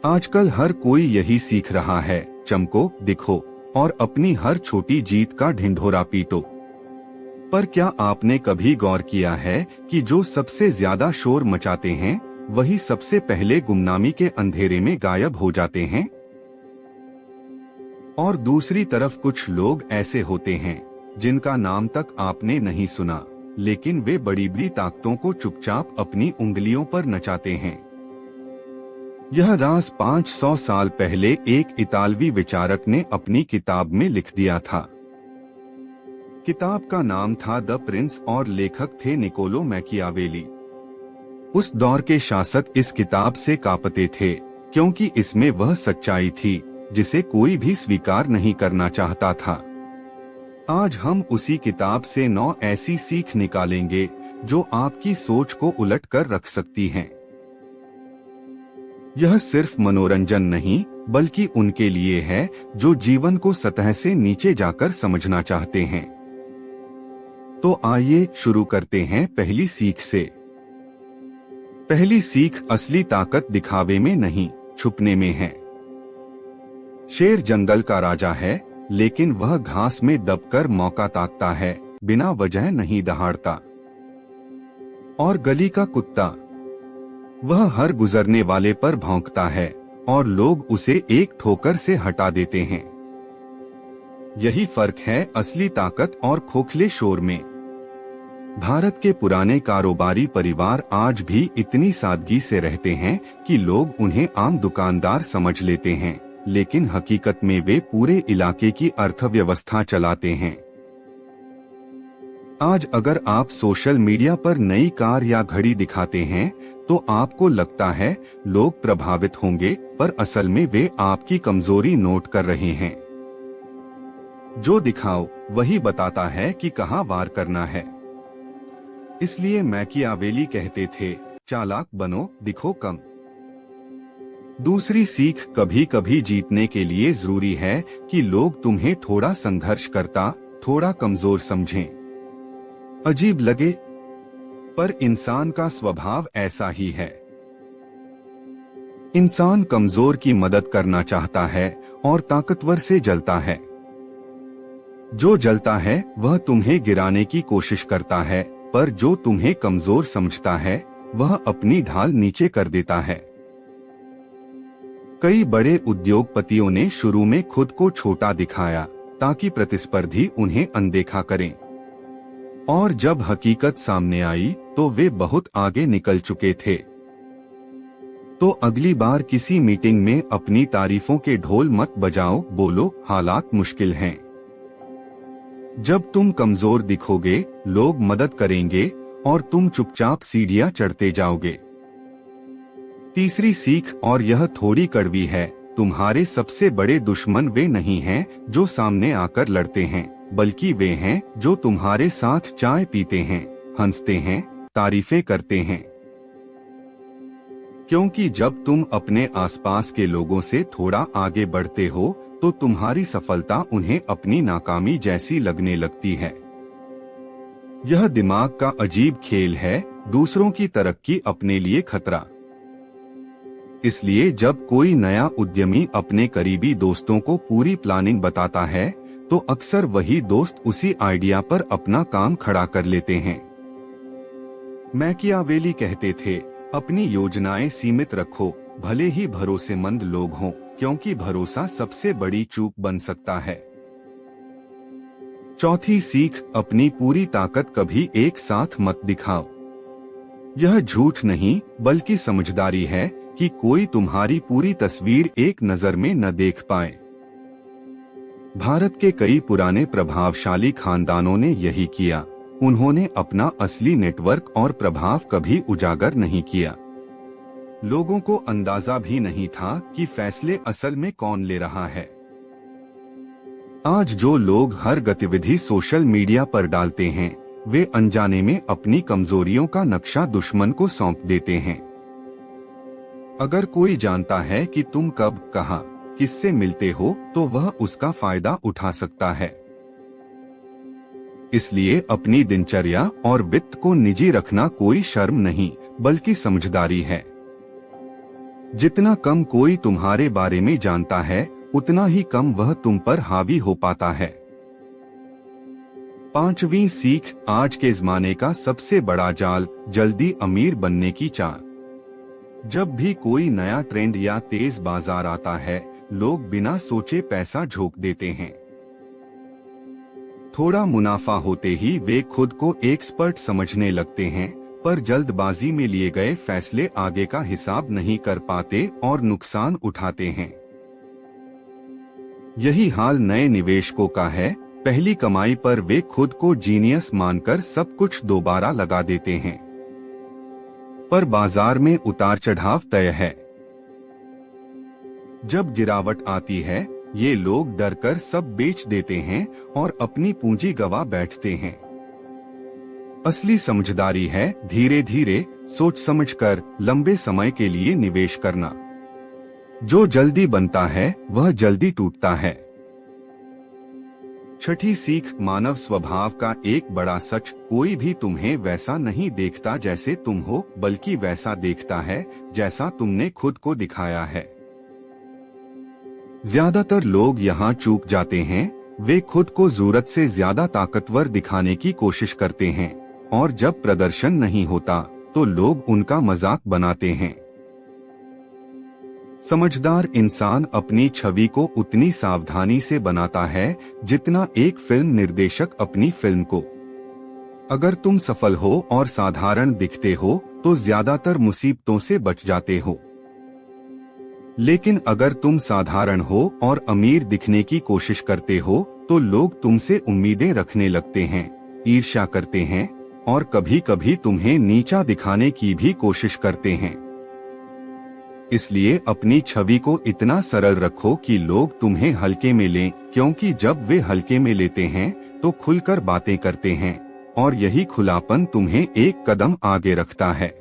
आजकल हर कोई यही सीख रहा है, चमको, दिखो और अपनी हर छोटी जीत का ढिंढोरा पीटो। पर क्या आपने कभी गौर किया है कि जो सबसे ज्यादा शोर मचाते हैं वही सबसे पहले गुमनामी के अंधेरे में गायब हो जाते हैं? और दूसरी तरफ कुछ लोग ऐसे होते हैं जिनका नाम तक आपने नहीं सुना, लेकिन वे बड़ी बड़ी ताकतों को चुपचाप अपनी उंगलियों पर नचाते हैं। यह राज 500 साल पहले एक इतालवी विचारक ने अपनी किताब में लिख दिया था। किताब का नाम था द प्रिंस और लेखक थे निकोलो मैकियावेली। उस दौर के शासक इस किताब से कांपते थे क्योंकि इसमें वह सच्चाई थी जिसे कोई भी स्वीकार नहीं करना चाहता था। आज हम उसी किताब से 9 ऐसी सीख निकालेंगे जो आपकी सोच को उलट कर रख सकती हैं। यह सिर्फ मनोरंजन नहीं बल्कि उनके लिए है जो जीवन को सतह से नीचे जाकर समझना चाहते हैं। तो आइए शुरू करते हैं पहली सीख से। पहली सीख, असली ताकत दिखावे में नहीं, छुपने में है। शेर जंगल का राजा है, लेकिन वह घास में दबकर मौका ताकता है, बिना वजह नहीं दहाड़ता। और गली का कुत्ता, वह हर गुजरने वाले पर भौंकता है और लोग उसे एक ठोकर से हटा देते हैं। यही फर्क है असली ताकत और खोखले शोर में। भारत के पुराने कारोबारी परिवार आज भी इतनी सादगी से रहते हैं कि लोग उन्हें आम दुकानदार समझ लेते हैं, लेकिन हकीकत में वे पूरे इलाके की अर्थव्यवस्था चलाते हैं। आज अगर आप सोशल मीडिया पर नई कार या घड़ी दिखाते हैं तो आपको लगता है लोग प्रभावित होंगे, पर असल में वे आपकी कमजोरी नोट कर रहे हैं। जो दिखाओ वही बताता है कि कहां वार करना है। इसलिए मैकियावेली कहते थे, चालाक बनो, दिखो कम। दूसरी सीख, कभी कभी जीतने के लिए जरूरी है कि लोग तुम्हें थोड़ा संघर्ष करता, थोड़ा कमजोर समझें। अजीब लगे, पर इंसान का स्वभाव ऐसा ही है। इंसान कमजोर की मदद करना चाहता है और ताकतवर से जलता है। जो जलता है वह तुम्हें गिराने की कोशिश करता है, पर जो तुम्हें कमजोर समझता है वह अपनी ढाल नीचे कर देता है। कई बड़े उद्योगपतियों ने शुरू में खुद को छोटा दिखाया ताकि प्रतिस्पर्धी उन्हें अनदेखा करें, और जब हकीकत सामने आई तो वे बहुत आगे निकल चुके थे। तो अगली बार किसी मीटिंग में अपनी तारीफों के ढोल मत बजाओ, बोलो हालात मुश्किल हैं। जब तुम कमजोर दिखोगे लोग मदद करेंगे और तुम चुपचाप सीढ़ियां चढ़ते जाओगे। तीसरी सीख, और यह थोड़ी कड़वी है, तुम्हारे सबसे बड़े दुश्मन वे नहीं हैं जो सामने आकर लड़ते हैं, बल्कि वे हैं जो तुम्हारे साथ चाय पीते हैं, हंसते हैं, तारीफें करते हैं। क्योंकि जब तुम अपने आसपास के लोगों से थोड़ा आगे बढ़ते हो तो तुम्हारी सफलता उन्हें अपनी नाकामी जैसी लगने लगती है। यह दिमाग का अजीब खेल है, दूसरों की तरक्की अपने लिए खतरा। इसलिए जब कोई नया उद्यमी अपने करीबी दोस्तों को पूरी प्लानिंग बताता है तो अक्सर वही दोस्त उसी आइडिया पर अपना काम खड़ा कर लेते हैं। मैकियावेली कहते थे, अपनी योजनाएं सीमित रखो, भले ही भरोसेमंद लोग हों, क्योंकि भरोसा सबसे बड़ी चूक बन सकता है। चौथी सीख, अपनी पूरी ताकत कभी एक साथ मत दिखाओ। यह झूठ नहीं बल्कि समझदारी है कि कोई तुम्हारी पूरी तस्वीर एक नजर में न देख पाए। भारत के कई पुराने प्रभावशाली खानदानों ने यही किया। उन्होंने अपना असली नेटवर्क और प्रभाव कभी उजागर नहीं किया। लोगों को अंदाजा भी नहीं था कि फैसले असल में कौन ले रहा है। आज जो लोग हर गतिविधि सोशल मीडिया पर डालते हैं वे अनजाने में अपनी कमजोरियों का नक्शा दुश्मन को सौंप देते हैं। अगर कोई जानता है कि तुम कब, कहां, किससे मिलते हो तो वह उसका फायदा उठा सकता है। इसलिए अपनी दिनचर्या और वित्त को निजी रखना कोई शर्म नहीं बल्कि समझदारी है। जितना कम कोई तुम्हारे बारे में जानता है, उतना ही कम वह तुम पर हावी हो पाता है। 5वीं सीख, आज के जमाने का सबसे बड़ा जाल, जल्दी अमीर बनने की चाह। जब भी कोई नया ट्रेंड या तेज बाजार आता है, लोग बिना सोचे पैसा झोंक देते हैं। थोड़ा मुनाफा होते ही वे खुद को एक्सपर्ट समझने लगते हैं, पर जल्दबाजी में लिए गए फैसले आगे का हिसाब नहीं कर पाते और नुकसान उठाते हैं। यही हाल नए निवेशकों का है। पहली कमाई पर वे खुद को जीनियस मानकर सब कुछ दोबारा लगा देते हैं, पर बाजार में उतार चढ़ाव तय है। जब गिरावट आती है, ये लोग डरकर सब बेच देते हैं और अपनी पूंजी गंवा बैठते हैं। असली समझदारी है धीरे धीरे, सोच समझकर लंबे समय के लिए निवेश करना। जो जल्दी बनता है वह जल्दी टूटता है। 6ठी सीख, मानव स्वभाव का एक बड़ा सच, कोई भी तुम्हें वैसा नहीं देखता जैसे तुम हो, बल्कि वैसा देखता है जैसा तुमने खुद को दिखाया है। ज्यादातर लोग यहाँ चूक जाते हैं। वे खुद को जरूरत से ज्यादा ताकतवर दिखाने की कोशिश करते हैं और जब प्रदर्शन नहीं होता तो लोग उनका मजाक बनाते हैं। समझदार इंसान अपनी छवि को उतनी सावधानी से बनाता है जितना एक फिल्म निर्देशक अपनी फिल्म को। अगर तुम सफल हो और साधारण दिखते हो तो ज्यादातर मुसीबतों से बच जाते हो, लेकिन अगर तुम साधारण हो और अमीर दिखने की कोशिश करते हो तो लोग तुमसे उम्मीदें रखने लगते हैं, ईर्ष्या करते हैं और कभी कभी तुम्हें नीचा दिखाने की भी कोशिश करते हैं। इसलिए अपनी छवि को इतना सरल रखो कि लोग तुम्हें हल्के में लें, क्योंकि जब वे हल्के में लेते हैं तो खुलकर बातें करते हैं और यही खुलापन तुम्हें एक कदम आगे रखता है।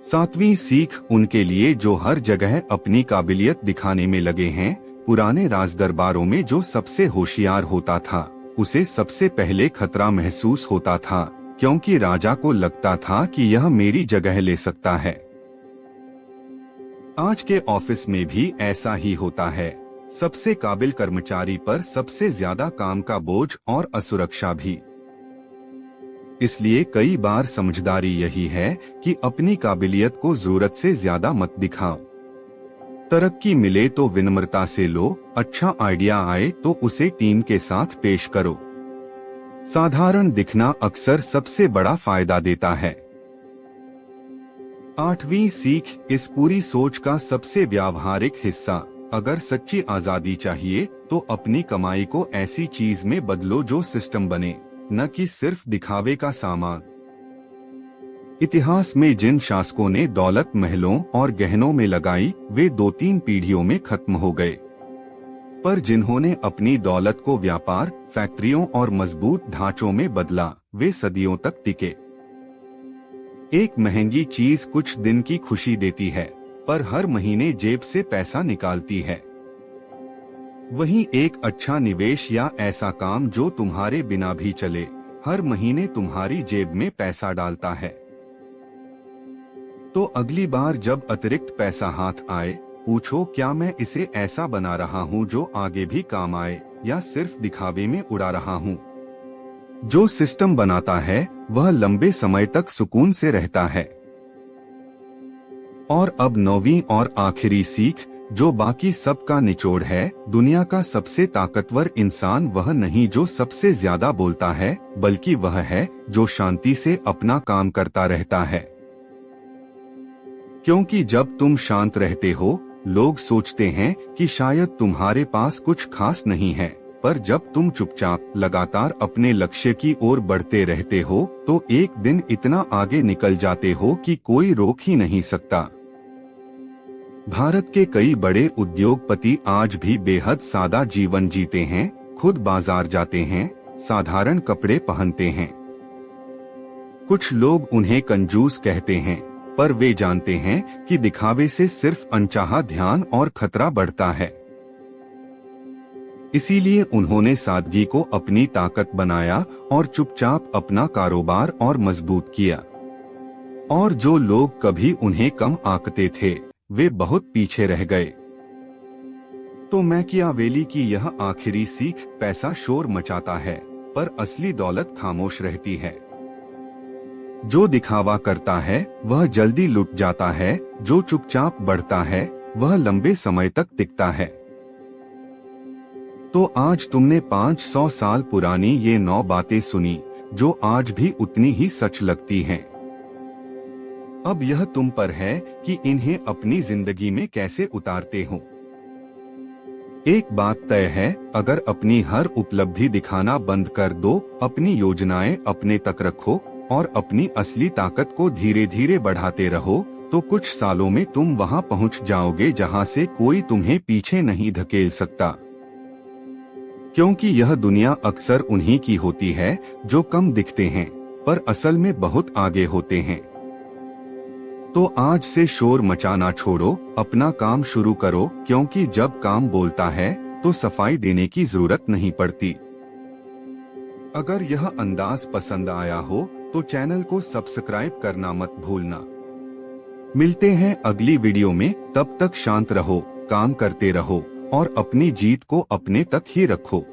7वीं सीख, उनके लिए जो हर जगह अपनी काबिलियत दिखाने में लगे हैं। पुराने राजदरबारों में जो सबसे होशियार होता था उसे सबसे पहले खतरा महसूस होता था, क्योंकि राजा को लगता था कि यह मेरी जगह ले सकता है। आज के ऑफिस में भी ऐसा ही होता है। सबसे काबिल कर्मचारी पर सबसे ज्यादा काम का बोझ और असुरक्षा भी। इसलिए कई बार समझदारी यही है कि अपनी काबिलियत को जरूरत से ज्यादा मत दिखाओ। तरक्की मिले तो विनम्रता से लो, अच्छा आइडिया आए तो उसे टीम के साथ पेश करो। साधारण दिखना अक्सर सबसे बड़ा फायदा देता है। 8वीं सीख, इस पूरी सोच का सबसे व्यावहारिक हिस्सा, अगर सच्ची आजादी चाहिए तो अपनी कमाई को ऐसी चीज में बदलो जो सिस्टम बने, न कि सिर्फ दिखावे का सामान। इतिहास में जिन शासकों ने दौलत महलों और गहनों में लगाई, वे 2-3 पीढ़ियों में खत्म हो गए, पर जिन्होंने अपनी दौलत को व्यापार, फैक्ट्रियों और मजबूत ढांचों में बदला, वे सदियों तक टिके। एक महंगी चीज कुछ दिन की खुशी देती है, पर हर महीने जेब से पैसा निकालती है। वहीं एक अच्छा निवेश या ऐसा काम जो तुम्हारे बिना भी चले, हर महीने तुम्हारी जेब में पैसा डालता है। तो अगली बार जब अतिरिक्त पैसा हाथ आए, पूछो क्या मैं इसे ऐसा बना रहा हूँ जो आगे भी काम आए, या सिर्फ दिखावे में उड़ा रहा हूँ। जो सिस्टम बनाता है वह लंबे समय तक सुकून से रहता है। और अब 9वीं और आखिरी सीख, जो बाकी सबका निचोड़ है। दुनिया का सबसे ताकतवर इंसान वह नहीं जो सबसे ज्यादा बोलता है, बल्कि वह है जो शांति से अपना काम करता रहता है। क्योंकि जब तुम शांत रहते हो, लोग सोचते हैं कि शायद तुम्हारे पास कुछ खास नहीं है, पर जब तुम चुपचाप लगातार अपने लक्ष्य की ओर बढ़ते रहते हो तो एक दिन इतना आगे निकल जाते हो कि कोई रोक ही नहीं सकता। भारत के कई बड़े उद्योगपति आज भी बेहद सादा जीवन जीते हैं, खुद बाजार जाते हैं, साधारण कपड़े पहनते हैं। कुछ लोग उन्हें कंजूस कहते हैं, पर वे जानते हैं कि दिखावे से सिर्फ अनचाहा ध्यान और खतरा बढ़ता है। इसीलिए उन्होंने सादगी को अपनी ताकत बनाया और चुपचाप अपना कारोबार और मजबूत किया। और जो लोग कभी उन्हें कम आंकते थे वे बहुत पीछे रह गए। तो मैकियावेली की यह आखिरी सीख, पैसा शोर मचाता है पर असली दौलत खामोश रहती है। जो दिखावा करता है वह जल्दी लुट जाता है, जो चुपचाप बढ़ता है वह लंबे समय तक टिकता है। तो आज तुमने 500 साल पुरानी ये 9 बातें सुनी जो आज भी उतनी ही सच लगती हैं। अब यह तुम पर है कि इन्हें अपनी जिंदगी में कैसे उतारते हो। एक बात तय है, अगर अपनी हर उपलब्धि दिखाना बंद कर दो, अपनी योजनाएं अपने तक रखो और अपनी असली ताकत को धीरे धीरे बढ़ाते रहो, तो कुछ सालों में तुम वहां पहुंच जाओगे जहां से कोई तुम्हें पीछे नहीं धकेल सकता। क्योंकि यह दुनिया अक्सर उन्हीं की होती है जो कम दिखते हैं पर असल में बहुत आगे होते हैं। तो आज से शोर मचाना छोड़ो, अपना काम शुरू करो, क्योंकि जब काम बोलता है तो सफाई देने की जरूरत नहीं पड़ती। अगर यह अंदाज पसंद आया हो तो चैनल को सब्सक्राइब करना मत भूलना। मिलते हैं अगली वीडियो में, तब तक शांत रहो, काम करते रहो और अपनी जीत को अपने तक ही रखो।